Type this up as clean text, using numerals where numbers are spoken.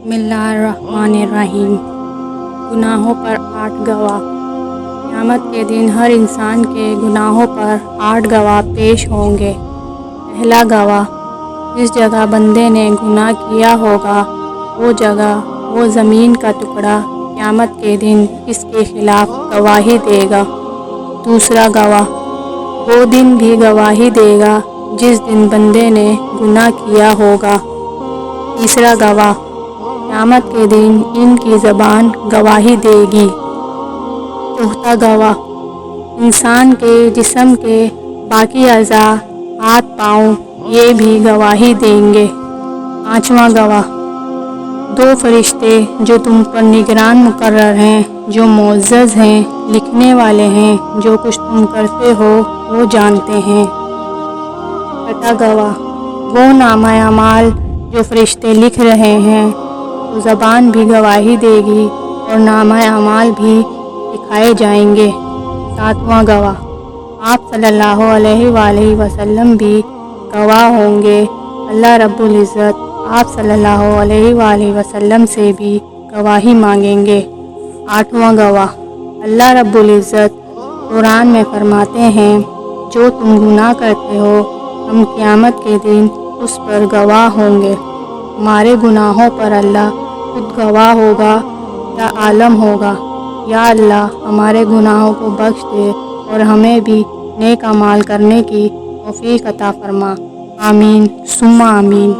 بسم اللہ الرحمن الرحیم۔ گناہوں پر 8 گواہ۔ قیامت کے دن ہر انسان کے گناہوں پر 8 گواہ پیش ہوں گے۔ پہلا گواہ، جس جگہ بندے نے گناہ کیا ہوگا وہ جگہ، وہ زمین کا ٹکڑا قیامت کے دن اس کے خلاف گواہی دے گا۔ دوسرا گواہ، وہ دن بھی گواہی دے گا جس دن بندے نے گناہ کیا ہوگا۔ تیسرا گواہ، قیامت کے دن ان کی زبان گواہی دے گی۔ چوتھا گواہ، انسان کے جسم کے باقی اعضاء، ہاتھ پاؤں، یہ بھی گواہی دیں گے۔ پانچواں گواہ، 2 فرشتے جو تم پر نگران مقرر ہیں، جو معزز ہیں، لکھنے والے ہیں، جو کچھ تم کرتے ہو وہ جانتے ہیں۔ چھٹا گواہ، وہ نامہ اعمال جو فرشتے لکھ رہے ہیں، تو زبان بھی گواہی دے گی اور نامہ اعمال بھی دکھائے جائیں گے۔ ساتواں گواہ، آپ صلی اللہ علیہ وآلہ وسلم بھی گواہ ہوں گے۔ اللہ رب العزت آپ صلی اللہ علیہ وآلہ وسلم سے بھی گواہی مانگیں گے۔ آٹھواں گواہ، اللہ رب العزت قرآن میں فرماتے ہیں، جو تم گناہ کرتے ہو ہم قیامت کے دن اس پر گواہ ہوں گے۔ ہمارے گناہوں پر اللہ خود گواہ ہوگا یا عالم ہوگا۔ یا اللہ ہمارے گناہوں کو بخش دے اور ہمیں بھی نیک اعمال کرنے کی توفیق عطا فرما۔ آمین ثم آمین۔